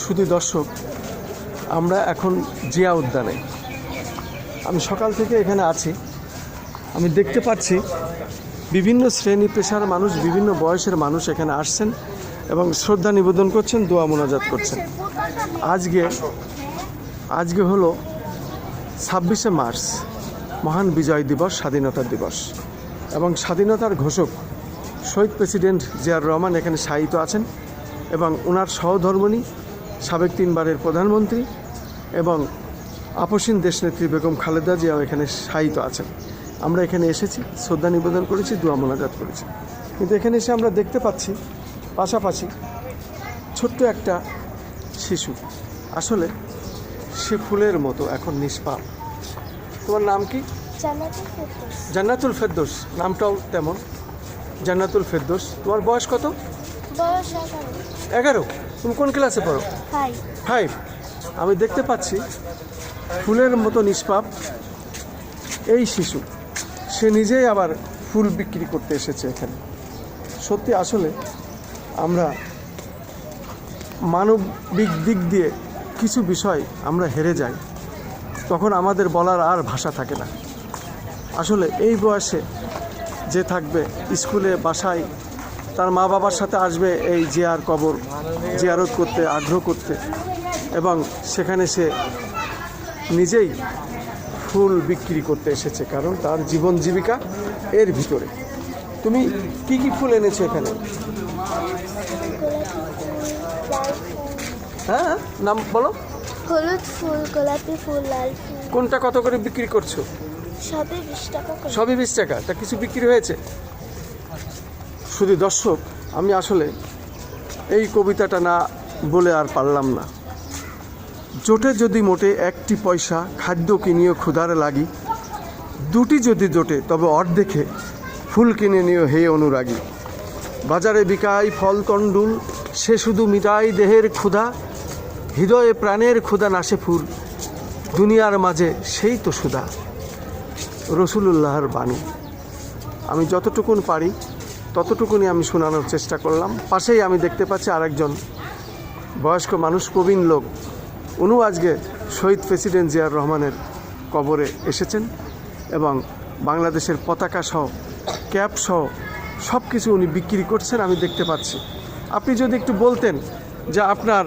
শুধু দর্শক, আমরা এখন জিয়া উদ্যানে। আমি সকাল থেকে এখানে আছি। আমি দেখতে পাচ্ছি বিভিন্ন শ্রেণী পেশার মানুষ, বিভিন্ন বয়সের মানুষ এখানে আসছেন এবং শ্রদ্ধা নিবেদন করছেন, দোয়া মোনাজাত করছেন। আজকে হলো 26শে মার্চ, মহান বিজয় দিবস, স্বাধীনতা দিবস, এবং স্বাধীনতার ঘোষক শহীদ প্রেসিডেন্ট জিয়াউর রহমান এখানে শায়িত আছেন এবং ওনার সহধর্মিণী সাবেক 3 বারের প্রধানমন্ত্রী এবং আপসীন দেশনেত্রী বেগম খালেদা জিয়াও এখানে শায়িত আছেন। আমরা এখানে এসেছি, শ্রদ্ধা নিবেদন করেছি, দোয়া মোনাজাত করেছি। কিন্তু এখানে এসে আমরা দেখতে পাচ্ছি পাশাপাশি ছোট্ট একটা শিশু, আসলে সে ফুলের মতো এখন নিষ্পাপ। তোমার নাম কি? জান্নাতুল ফেরদৌস। নামটাও তেমন, জান্নাতুল ফেরদৌস। তোমার বয়স কত? বয়স 11। তুমি কোন ক্লাসে পড়ো? 5। আমি দেখতে পাচ্ছি ফুলের মতো নিষ্পাপ এই শিশু, সে নিজেই আবার ফুল বিক্রি করতে এসেছে এখানে। সত্যি আসলে আমরা মানবিক দিক দিয়ে কিছু বিষয় আমরা হেরে যাই, তখন আমাদের বলার আর ভাষা থাকে না। আসলে এই বয়সে যে থাকবে স্কুলে, বাসায়, তার মা বাবার সাথে আসবে এই জিয়ার কবর জিয়ারত করতে, আগ্রহ করতে, এবং সেখানে সে নিজেই ফুল বিক্রি করতে এসেছে, কারণ তার জীবন জীবিকা এর ভিতরে। তুমি কি কি ফুল এনেছো এখানে? হ্যাঁ, নাম বলো। হলুদ ফুল, গোলাপি ফুল, লাল ফুল। কোনটা কত করে বিক্রি করছো? সবই 20 টাকা করে। সবই 20 টাকা। তা কিছু বিক্রি হয়েছে? শুধু দর্শক, আমি আসলে এই কবিতাটা না বলে আর পারলাম না। জোটে যদি মোটে 1টি পয়সা, খাদ্য কিনিও ক্ষুধার লাগি, 2টি যদি জোটে তবে অর্ধেকে ফুল কিনে নিও হে অনুরাগী। বাজারে বিকাই ফল তন্ডুল, সে শুধু মিটাই দেহের ক্ষুধা, হৃদয়ে প্রাণের ক্ষুধা নাশে ফুল, দুনিয়ার মাঝে সেই তো সুধা। রসুলুল্লাহর বাণী। আমি যতটুকুন পারি ততটুকুনি আমি শোনানোর চেষ্টা করলাম। পাশেই আমি দেখতে পাচ্ছি আরেকজন বয়স্ক মানুষ, প্রবীণ লোক, উনিও আজকে শহীদ প্রেসিডেন্ট জিয়াউর রহমানের কবরে এসেছেন এবং বাংলাদেশের পতাকা সহ, ক্যাপ সহ সব কিছু উনি বিক্রি করছেন, আমি দেখতে পাচ্ছি। আপনি যদি একটু বলতেন যে আপনার